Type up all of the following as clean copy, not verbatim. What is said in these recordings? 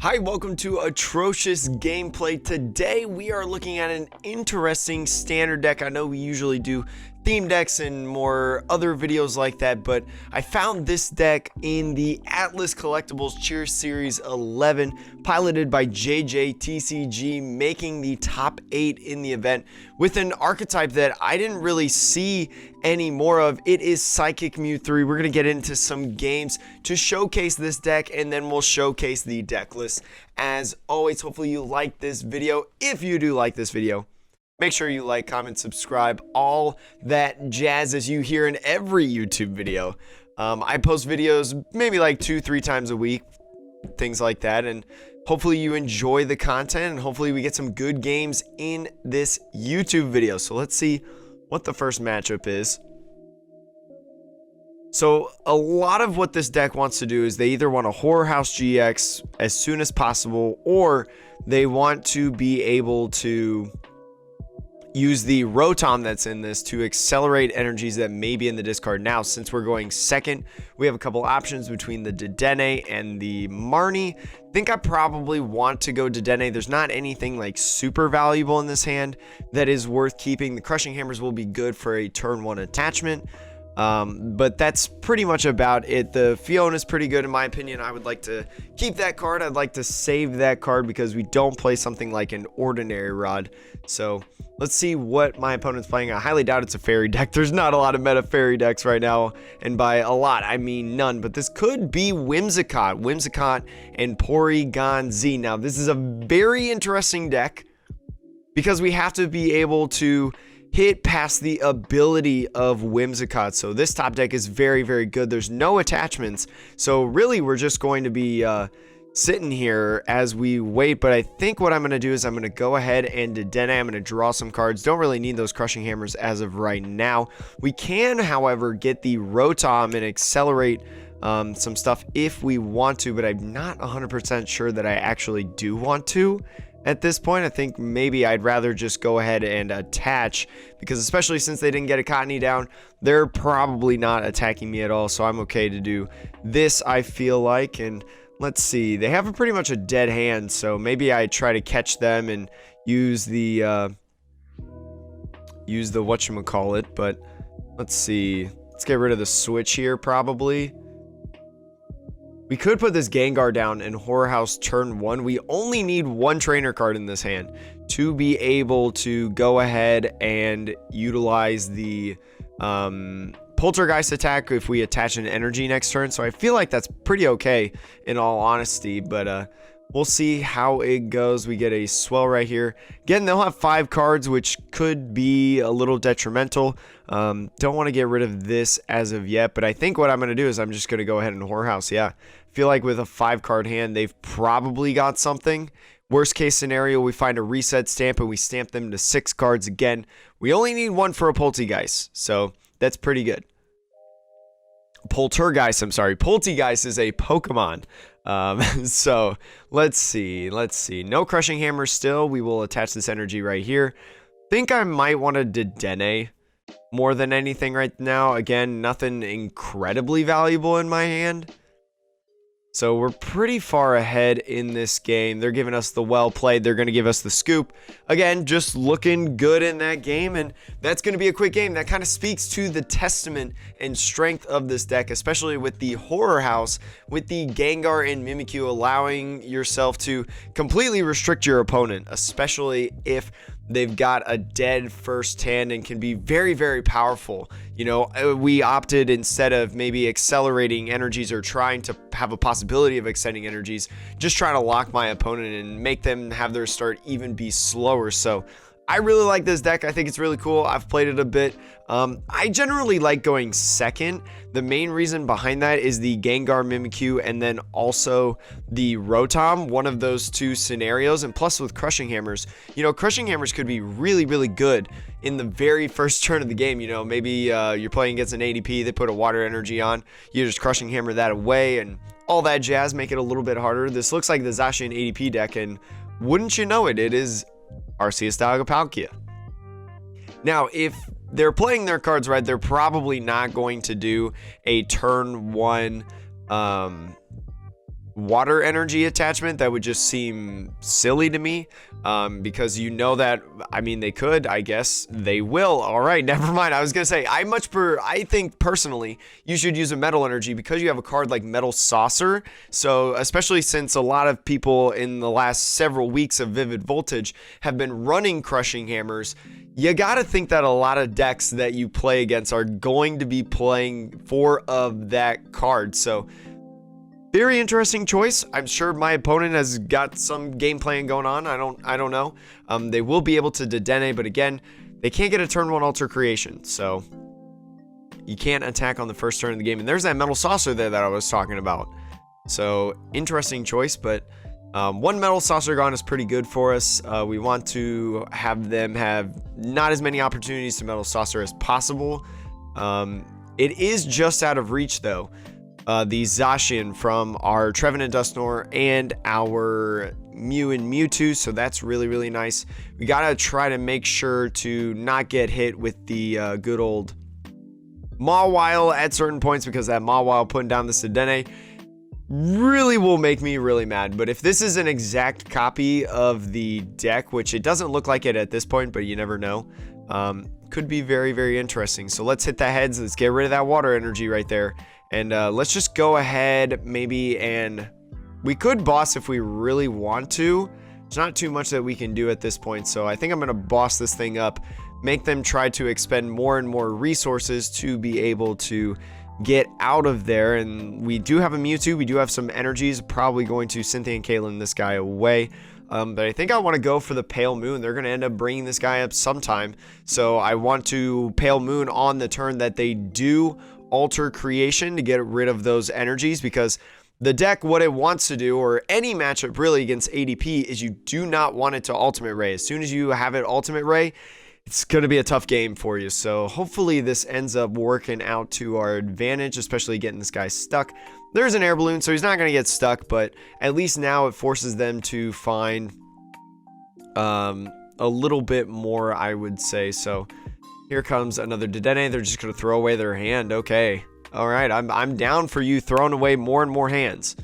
Hi, welcome to Atrocious Gameplay. Today we are looking at an interesting standard deck. I know we usually do theme decks and more other videos like that, but I found this deck in the Atlas Collectible Chill Series 11, piloted by JJTCG, making the top 8 in the event with an archetype that I didn't really see any more of. It is Psychic Mew3. We're going to get into some games to showcase this deck, and then we'll showcase the deck list. As always, hopefully you like this video. If you do like this video, make sure you like, comment, subscribe, all that jazz as you hear in every YouTube video. I post videos maybe like 2-3 times a week, things like that, and hopefully you enjoy the content, and hopefully we get some good games in this YouTube video. So let's see what the first matchup is. So a lot of what this deck wants to do is they either want a Horror House GX as soon as possible, or they want to be able to use the Rotom that's in this to accelerate energies that may be in the discard. Now, since we're going second, we have a couple options between the Dedenne and the Marnie. I think I probably want to go Dedenne. There's not anything like super valuable in this hand that is worth keeping. The Crushing Hammers will be good for a turn 1 attachment. But that's pretty much about it. The Fiona is pretty good in my opinion. I would like to keep that card. I'd like to save that card because we don't play something like an Ordinary Rod. So let's see what my opponent's playing. I highly doubt it's a fairy deck. There's not a lot of meta fairy decks right now, and by a lot I mean none, but this could be Whimsicott and Porygon Z. Now this is a very interesting deck because we have to be able to hit past the ability of Whimsicott. So this top deck is very, very good. There's no attachments, so really we're just going to be sitting here as we wait. But I think what I'm going to do is I'm going to go ahead and Dedenne. I'm going to draw some cards. Don't really need those Crushing Hammers as of right now. We can, however, get the Rotom and accelerate some stuff if we want to, but I'm not 100% sure that I actually do want to. At this point, I think maybe I'd rather just go ahead and attach, because especially since they didn't get a Cottony down, they're probably not attacking me at all, so I'm okay to do this, I feel like. And let's see, they have pretty much a dead hand, so maybe I try to catch them and use the whatchamacallit. But let's see, let's get rid of the switch here probably. We could put this Gengar down in Horror House turn 1. We only need one trainer card in this hand to be able to go ahead and utilize the Poltergeist attack if we attach an energy next turn. So I feel like that's pretty okay in all honesty, but we'll see how it goes. We get a Swell right here. Again, they'll have 5 cards, which could be a little detrimental. Don't want to get rid of this as of yet, but I think what I'm going to do is I'm just going to go ahead and Horror House. Yeah, I feel like with a 5-card hand, they've probably got something. Worst case scenario, we find a reset stamp and we stamp them to 6 cards again. We only need 1 for a Poltergeist, so that's pretty good. Poltergeist, I'm sorry. Poltergeist is a Pokemon. So let's see. No Crushing Hammer still. We will attach this energy right here. Think I might want to Dedenne more than anything right now. Again, nothing incredibly valuable in my hand. So we're pretty far ahead in this game. They're giving us the well played. They're going to give us the scoop. Again, just looking good in that game, and that's going to be a quick game. That kind of speaks to the testament and strength of this deck, especially with the Horror House, with the Gengar and Mimikyu, allowing yourself to completely restrict your opponent, especially if they've got a dead first hand and can be very, very powerful. You know, we opted, instead of maybe accelerating energies or trying to have a possibility of extending energies, just trying to lock my opponent and make them have their start even be slower. So I really like this deck. I think it's really cool. I've played it a bit. I generally like going second. The main reason behind that is the Gengar, Mimikyu, and then also the Rotom, one of those 2 scenarios. And plus with Crushing Hammers, you know, Crushing Hammers could be really, really good in the very first turn of the game. You know, maybe you're playing against an ADP, they put a water energy on, you just Crushing Hammer that away and all that jazz, make it a little bit harder. This looks like the Zacian ADP deck, and wouldn't you know it, it is Arceus Palkia. Now, if they're playing their cards right, they're probably not going to do a turn 1 water energy attachment, that would just seem silly to me, because you know that, I mean, they could, I guess they will. All right, never mind. I was gonna say, I think personally you should use a metal energy because you have a card like Metal Saucer. So especially since a lot of people in the last several weeks of Vivid Voltage have been running Crushing Hammers, you gotta think that a lot of decks that you play against are going to be playing 4 of that card. So very interesting choice. I'm sure my opponent has got some game plan going on. I don't know. They will be able to Dedenne, but again, they can't get a turn 1 Alter Creation, so you can't attack on the first turn of the game. And there's that Metal Saucer there that I was talking about. So interesting choice, but 1 Metal Saucer gone is pretty good for us. We want to have them have not as many opportunities to Metal Saucer as possible. It is just out of reach though. The Zacian from our Trevenant Dusknoir and our Mew and Mewtwo, so that's really, really nice. We gotta try to make sure to not get hit with the good old Mawile at certain points, because that Mawile putting down the Sedenne really will make me really mad. But if this is an exact copy of the deck, which it doesn't look like it at this point, but you never know, could be very, very interesting. So let's hit the heads. Let's get rid of that water energy right there. And let's just go ahead maybe, and we could boss if we really want to. There's not too much that we can do at this point. So I think I'm going to boss this thing up, make them try to expend more and more resources to be able to get out of there. And we do have a Mewtwo. We do have some energies. Probably going to Cynthia and Caitlin this guy away. But I think I want to go for the Pale Moon. They're going to end up bringing this guy up sometime. So I want to Pale Moon on the turn that they do Alter Creation to get rid of those energies, because the deck, what it wants to do, or any matchup really against ADP, is you do not want it to Ultimate Ray. As soon as you have it Ultimate Ray, it's going to be a tough game for you. So hopefully this ends up working out to our advantage, especially getting this guy stuck. There's an air balloon, so he's not going to get stuck, but at least now it forces them to find a little bit more, I would say. So here comes another Dedenne. They're just going to throw away their hand. Okay. All right. I'm down for you throwing away more and more hands.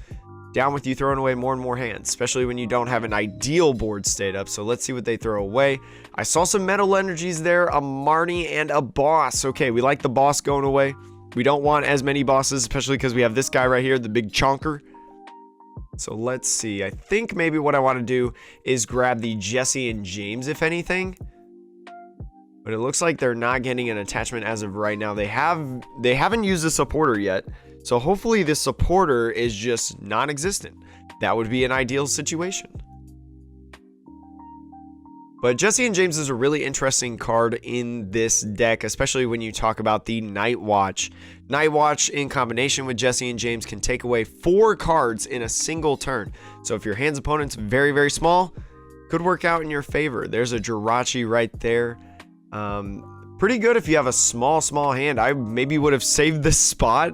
Down with you throwing away more and more hands, especially when you don't have an ideal board state up. So let's see what they throw away. I saw some metal energies there, a Marnie and a boss. Okay, we like the boss going away. We don't want as many bosses, especially because we have this guy right here, the big chonker. So let's see. I think maybe what I want to do is grab the Jesse and James, if anything. But it looks like they're not getting an attachment as of right now. They haven't used a supporter yet. So hopefully this supporter is just non-existent. That would be an ideal situation. But Jesse and James is a really interesting card in this deck, especially when you talk about the Night Watch. Night Watch in combination with Jesse and James can take away 4 cards in a single turn. So if your hand's opponent's very, very small, could work out in your favor. There's a Jirachi right there. Pretty good if you have a small hand. I maybe would have saved this spot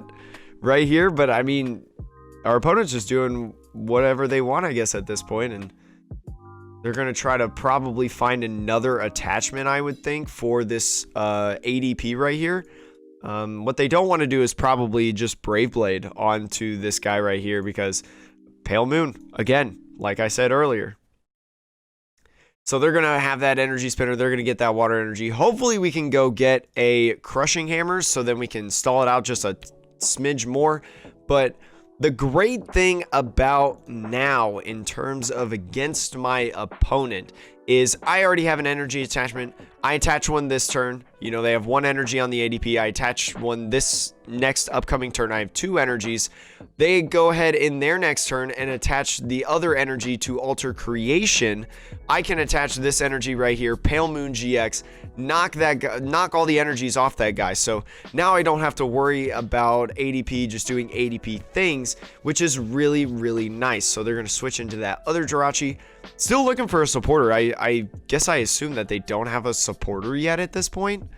right here, but I mean, our opponent's just doing whatever they want, I guess, at this point, and they're going to try to probably find another attachment, I would think, for this ADP right here. What they don't want to do is probably just Brave Blade onto this guy right here, because Pale Moon, again, like I said earlier. So they're going to have that energy spinner. They're going to get that water energy. Hopefully we can go get a Crushing Hammers so then we can stall it out just a smidge more. But the great thing about now in terms of against my opponent is I already have an energy attachment. I attach one this turn. You know, they have 1 energy on the ADP. I attach one this next upcoming turn. I have 2 energies. They go ahead in their next turn and attach the other energy to Alter Creation. I can attach this energy right here, Pale Moon GX, knock all the energies off that guy. So now I don't have to worry about ADP just doing ADP things, which is really, really nice. So they're going to switch into that other Jirachi. Still looking for a supporter. I guess I assume that they don't have a supporter yet at this point.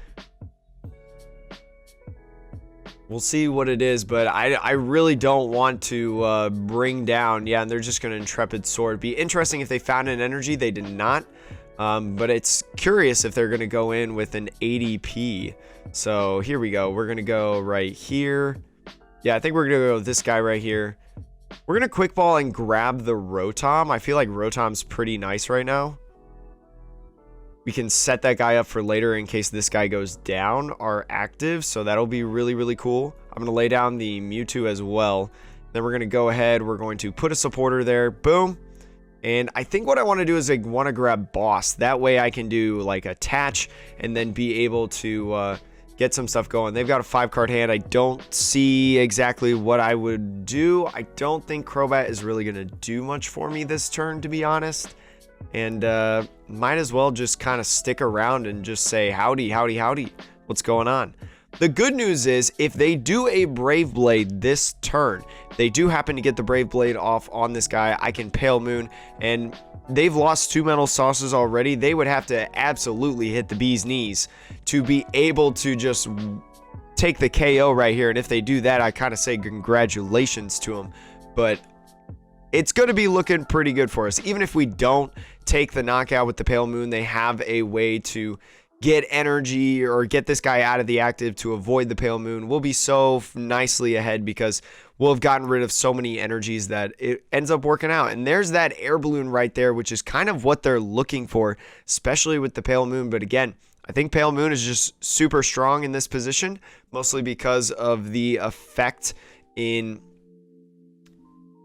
We'll see what it is, but I really don't want to bring down. Yeah, and they're just going to Intrepid Sword. Be interesting if they found an energy. They did not. But it's curious if they're going to go in with an ADP. So here we go. We're going to go right here. Yeah, I think we're going to go with this guy right here. We're going to quick ball and grab the Rotom. I feel like Rotom's pretty nice right now. We can set that guy up for later in case this guy goes down, our active. So that'll be really, really cool. I'm going to lay down the Mewtwo as well. Then we're going to go ahead. We're going to put a supporter there. Boom. And I think what I want to do is I want to grab Boss. That way I can do like attach and then be able to get some stuff going. They've got a 5-card hand. I don't see exactly what I would do. I don't think Crobat is really going to do much for me this turn, to be honest. And might as well just kind of stick around and just say howdy, howdy, howdy. What's going on? The good news is if they do a Brave Blade this turn, they do happen to get the Brave Blade off on this guy, I can Pale Moon, and they've lost 2 Metal Saucers already. They would have to absolutely hit the bee's knees to be able to just take the KO right here. And if they do that, I kind of say congratulations to them. But it's going to be looking pretty good for us. Even if we don't take the knockout with the Pale Moon, they have a way to get energy or get this guy out of the active to avoid the Pale Moon. We'll be so nicely ahead because we'll have gotten rid of so many energies that it ends up working out. And there's that air balloon right there, which is kind of what they're looking for, especially with the Pale Moon. But again, I think Pale Moon is just super strong in this position, mostly because of the effect in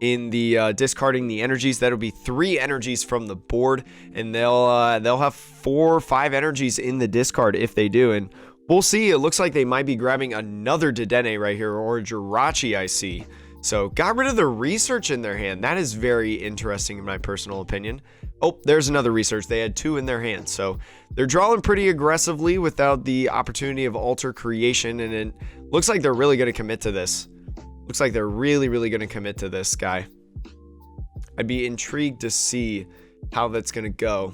the discarding the energies. That'll be 3 energies from the board, and they'll have 4 or 5 energies in the discard if they do. And we'll see. It looks like they might be grabbing another Dedenne right here, or Jirachi, I see. So got rid of the research in their hand. That is very interesting in my personal opinion. Oh, there's another research. They had 2 in their hand, so they're drawing pretty aggressively without the opportunity of alter creation, and it looks like they're really going to commit to this. Looks like they're really, really going to commit to this guy. I'd be intrigued to see how that's going to go.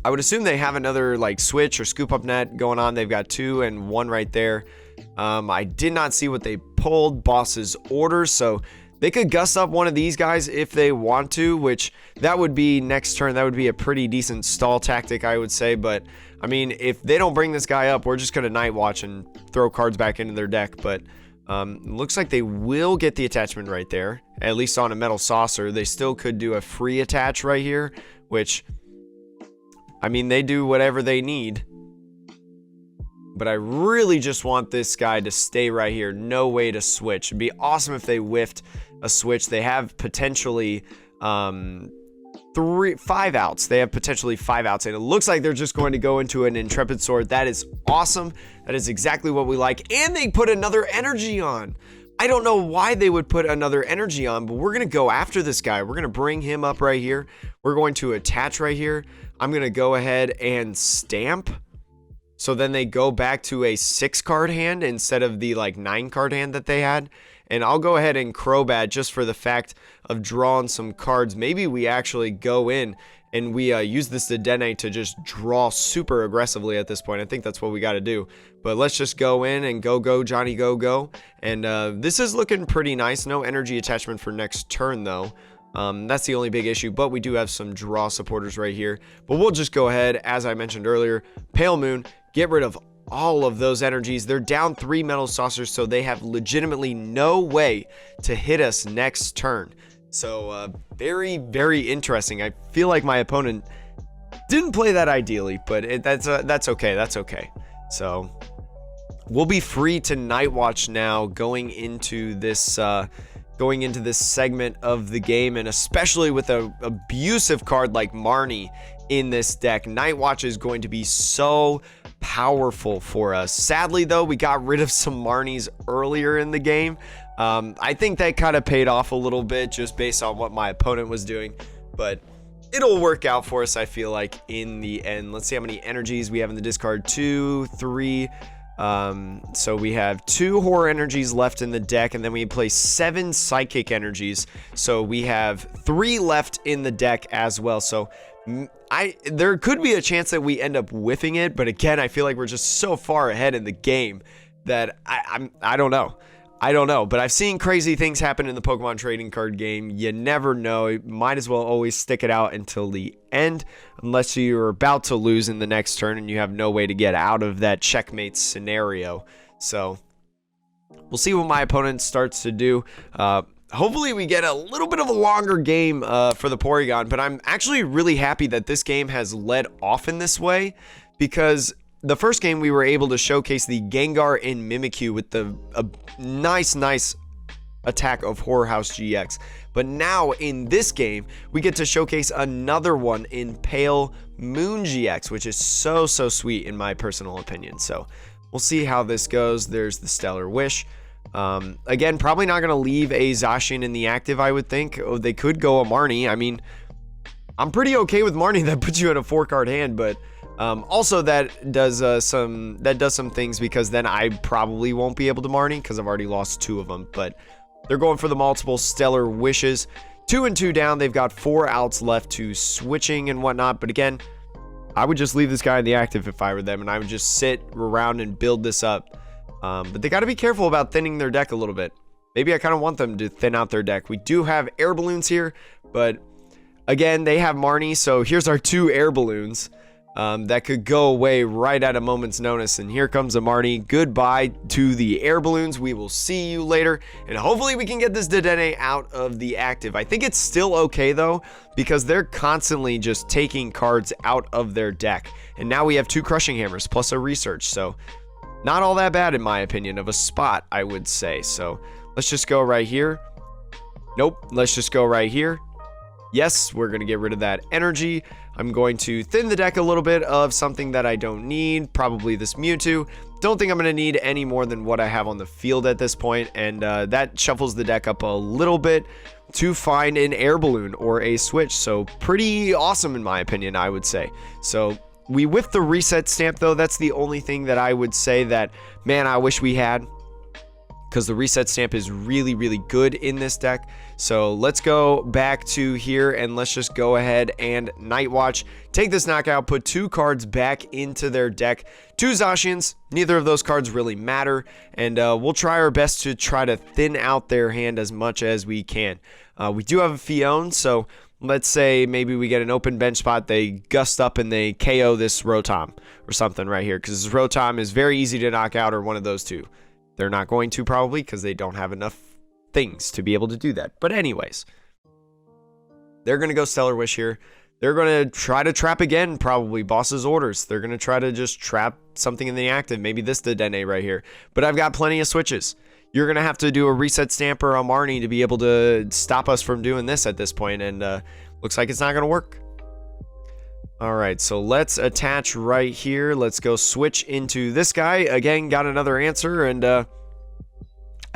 I would assume they have another like switch or scoop up net going on. They've got 2 and 1 right there. I did not see what they pulled. Boss's orders. So they could gust up one of these guys if they want to, which that would be next turn. That would be a pretty decent stall tactic, I would say. But I mean, if they don't bring this guy up, we're just going to night watch and throw cards back into their deck. But looks like they will get the attachment right there, at least on a Metal Saucer. They still could do a free attach right here, which, I mean, they do whatever they need. But I really just want this guy to stay right here. No way to switch. It'd be awesome if they whiffed a switch. They have potentially 5 outs. They have potentially 5 outs, and it looks like they're just going to go into an Intrepid Sword. That is awesome. That is exactly what we like. And they put another energy on. I don't know why they would put another energy on, but we're going to go after this guy. We're going to bring him up right here. We're going to attach right here. I'm going to go ahead and stamp. So then they go back to a 6-card hand instead of the like 9-card hand that they had. And I'll go ahead and Crobat just for the fact of drawing some cards. Maybe we actually go in and we use this Dedenne to just draw super aggressively at this point. I think that's what we got to do. But let's just go in and go, Johnny, go. And this is looking pretty nice. No energy attachment for next turn, though. That's the only big issue, but we do have some draw supporters right here. But we'll just go ahead, as I mentioned earlier, Pale Moon, get rid of all of those energies. They're down 3 Metal Saucers, so they have legitimately no way to hit us next turn. So very, very interesting. I feel like my opponent didn't play that ideally, but that's okay. That's okay. So we'll be free to night watch now going into this segment of the game, and especially with an abusive card like Marnie in this deck, Night Watch is going to be so powerful for us. Sadly, though, we got rid of some Marnies earlier in the game. I think that kind of paid off a little bit just based on what my opponent was doing, but it'll work out for us, I feel like, in the end. Let's see how many energies we have in the discard. 2, 3. So we have 2 horror energies left in the deck, and then we play 7 psychic energies. So we have 3 left in the deck as well. So there could be a chance that we end up whiffing it, but again, I feel like we're just so far ahead in the game that I don't know. I don't know, but I've seen crazy things happen in the Pokemon trading card game. You never know. You might as well always stick it out until the end, unless you're about to lose in the next turn and you have no way to get out of that checkmate scenario. So we'll see what my opponent starts to do. hopefully we get a little bit of a longer game for the Porygon, but I'm actually really happy that this game has led off in this way, because the first game we were able to showcase the Gengar and Mimikyu with a nice attack of Horror House GX. But now in this game, we get to showcase another one in Pale Moon GX, which is so sweet in my personal opinion. So we'll see how this goes. There's the Stellar Wish. Again, probably not going to leave a Zacian in the active, I would think. Oh, they could go a Marnie. I mean, I'm pretty okay with Marnie. That puts you in a 4-card hand, but also that does some things, because then I probably won't be able to Marnie because I've already lost 2 of them. But they're going for the multiple Stellar Wishes. 2 and 2 down. They've got 4 outs left to switching and whatnot. But again, I would just leave this guy in the active if I were them, and I would just sit around and build this up. But they got to be careful about thinning their deck a little bit. Maybe I kind of want them to thin out their deck. We do have air balloons here, but again, they have Marnie. So here's our 2 air balloons that could go away right at a moment's notice. And here comes a Marnie. Goodbye to the air balloons. We will see you later. And hopefully we can get this Dedenne out of the active. I think it's still okay though, because they're constantly just taking cards out of their deck. And now we have 2 Crushing Hammers plus a Research. So not all that bad in my opinion of a spot, I would say. So let's just go right here. Nope. Let's just go right here. Yes, we're going to get rid of that energy. I'm going to thin the deck a little bit of something that I don't need, probably this Mewtwo. Don't think I'm going to need any more than what I have on the field at this point, and that shuffles the deck up a little bit to find an air balloon or a switch. So pretty awesome in my opinion, I would say. So we whiffed the reset stamp though. That's the only thing that I would say that, man, I wish we had, because the reset stamp is really good in this deck. So let's go back to here and let's just go ahead and Night Watch. Take this knockout, put 2 cards back into their deck. 2 Zacians, neither of those cards really matter, and we'll try our best to try to thin out their hand as much as we can. We do have a Fion, so let's say maybe we get an open bench spot, they gust up and they KO this Rotom or something right here, because this Rotom is very easy to knock out, or one of those 2. They're not going to probably, because they don't have enough things to be able to do that. But anyways, they're going to go Stellar Wish here. They're going to try to trap again, probably Boss's Orders. They're going to try to just trap something in the active, maybe this Dedenne right here. But I've got plenty of switches. You're going to have to do a reset stamp or a Marnie to be able to stop us from doing this at this point, and looks like it's not going to work. Alright, so let's attach right here. Let's go switch into this guy. Again, got another answer, and I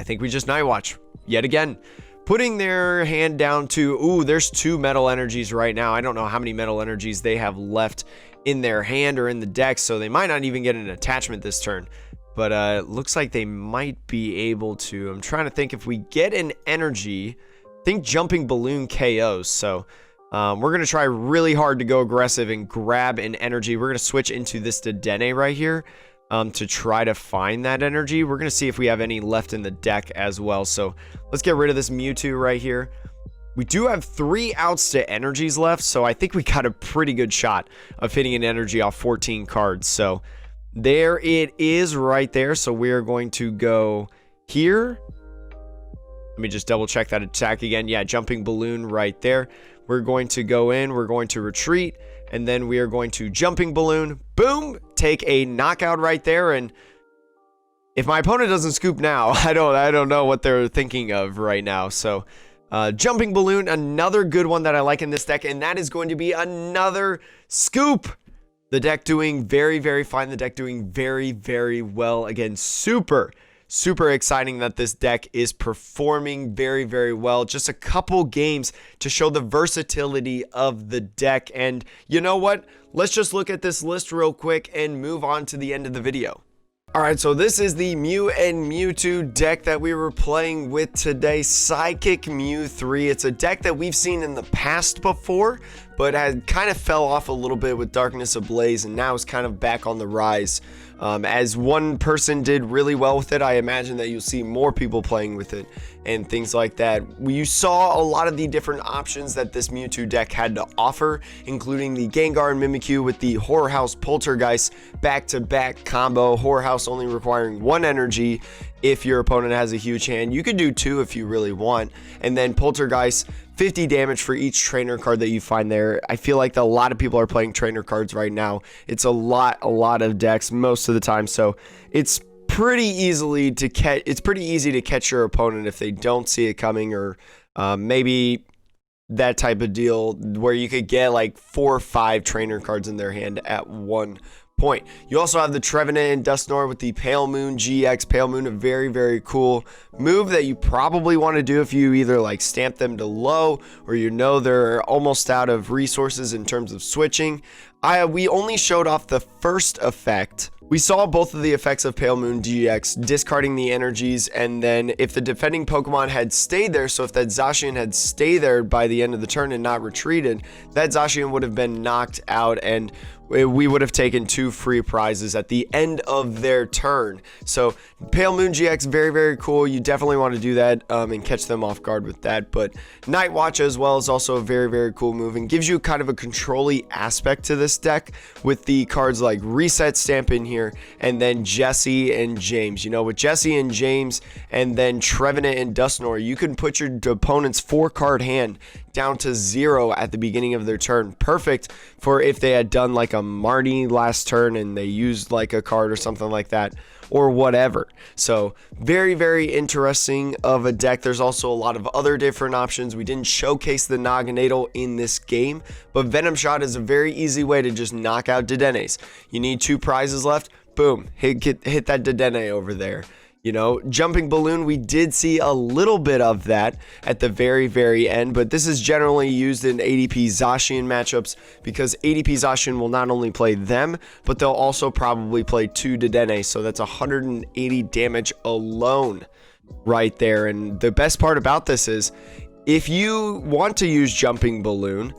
think we just Night Watch yet again. Putting their hand down to, ooh, there's 2 Metal Energies right now. I don't know how many Metal Energies they have left in their hand or in the deck, so they might not even get an attachment this turn. But it looks like they might be able to. I'm trying to think, if we get an energy, I think Jumping Balloon KOs, so we're going to try really hard to go aggressive and grab an energy. We're going to switch into this Dedenne right here to try to find that energy. We're going to see if we have any left in the deck as well. So let's get rid of this Mewtwo right here. We do have 3 outs to energies left, so I think we got a pretty good shot of hitting an energy off 14 cards. So there it is right there. So we're going to go here. Let me just double check that attack again. Yeah, Jumping Balloon right there. We're going to go in, we're going to retreat, and then we are going to Jumping Balloon. Boom! Take a knockout right there, and if my opponent doesn't scoop now, I don't know what they're thinking of right now. So Jumping Balloon, another good one that I like in this deck, and that is going to be another scoop. The deck doing very fine. The deck doing very well. Again, super exciting that this deck is performing very well. Just a couple games to show the versatility of the deck. And you know what? Let's just look at this list real quick and move on to the end of the video. Alright, so this is the Mew and Mewtwo deck that we were playing with today, Psychic Mew3. It's a deck that we've seen in the past before, but had kind of fell off a little bit with Darkness Ablaze, and now is kind of back on the rise. As one person did really well with it, I imagine that you'll see more people playing with it and things like that. You saw a lot of the different options that this Mewtwo deck had to offer, including the Gengar and Mimikyu with the Horror House Poltergeist back-to-back combo. Horror House only requiring 1 energy. If your opponent has a huge hand, you could do 2 if you really want. And then Poltergeist, 50 damage for each trainer card that you find there. I feel like a lot of people are playing trainer cards right now. It's a lot of decks most of the time, so it's pretty easy to catch your opponent if they don't see it coming, or maybe that type of deal where you could get like 4 or 5 trainer cards in their hand at one point. You also have the Trevenant and Dusknoir with the Pale Moon GX. Pale Moon, a very cool move that you probably want to do if you either like stamp them to low, or you know they're almost out of resources in terms of switching. We only showed off the first effect. We saw both of the effects of Pale Moon GX, discarding the energies, and then if the defending Pokemon had stayed there, so if that Zacian had stayed there by the end of the turn and not retreated, that Zacian would have been knocked out, and we would have taken 2 free prizes at the end of their turn. So Pale Moon GX, very cool. You definitely want to do that and catch them off guard with that. But Night Watch as well is also a very cool move and gives you kind of a control-y aspect to this deck with the cards like Reset Stamp in here, and then Jesse and James. You know, with Jesse and James and then Trevenant and Dusknoir, you can put your opponent's 4-card hand down to 0 at the beginning of their turn. Perfect for if they had done like a Marty last turn and they used like a card or something like that, or whatever. So very interesting of a deck. There's also a lot of other different options. We didn't showcase the Naganadel in this game, but Venom Shot is a very easy way to just knock out Dedennes. You need 2 prizes left, boom, hit that Dedenne over there. You know, Jumping Balloon, we did see a little bit of that at the very end, but this is generally used in ADP Zacian matchups because ADP Zacian will not only play them, but they'll also probably play 2 Dedenne, so that's 180 damage alone right there. And the best part about this is, if you want to use Jumping Balloon,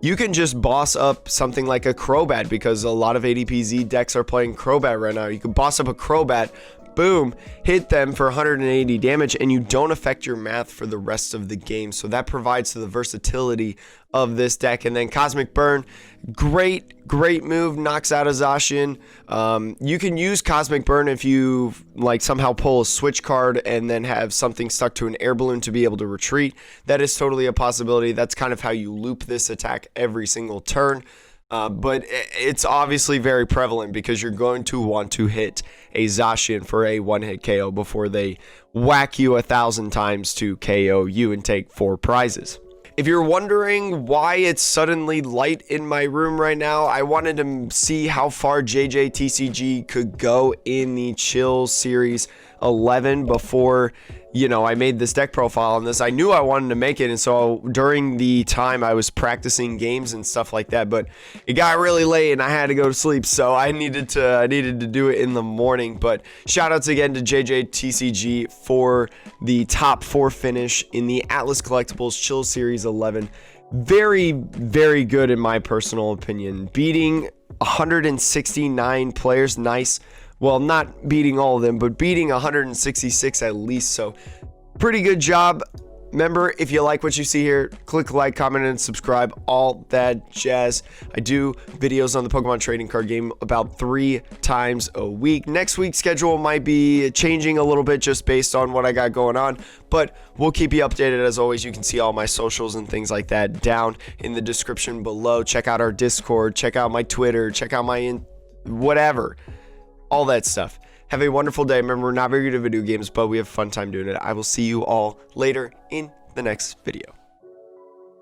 you can just boss up something like a Crobat, because a lot of ADP-Z decks are playing Crobat right now. You can boss up a Crobat, boom, hit them for 180 damage, and you don't affect your math for the rest of the game. So that provides to the versatility of this deck. And then Cosmic Burn, great move, knocks out a Zacian. You can use Cosmic Burn if you like somehow pull a switch card and then have something stuck to an air balloon to be able to retreat. That is totally a possibility. That's kind of how you loop this attack every single turn. But it's obviously very prevalent because you're going to want to hit a Zacian for a 1-hit KO before they whack you 1,000 times to KO you and take 4 prizes. If you're wondering why it's suddenly light in my room right now, I wanted to see how far JJTCG could go in the Chill Series 11 before, you know, I made this deck profile on this. I knew I wanted to make it, and so during the time I was practicing games and stuff like that, but it got really late and I had to go to sleep, so I needed to do it in the morning. But shout outs again to JJTCG for the top 4 finish in the Atlas Collectibles Chill Series 11. Very good in my personal opinion. Beating 169 players, nice. Well, not beating all of them, but beating 166 at least. So pretty good job. Remember, if you like what you see here, click like, comment, and subscribe, all that jazz. I do videos on the Pokemon trading card game about 3 times a week. Next week's schedule might be changing a little bit just based on what I got going on, but we'll keep you updated. As always, you can see all my socials and things like that down in the description below. Check out our Discord, check out my Twitter, check out my whatever. All that stuff. Have a wonderful day. Remember, we're not very good at video games, but we have a fun time doing it. I will see you all later in the next video.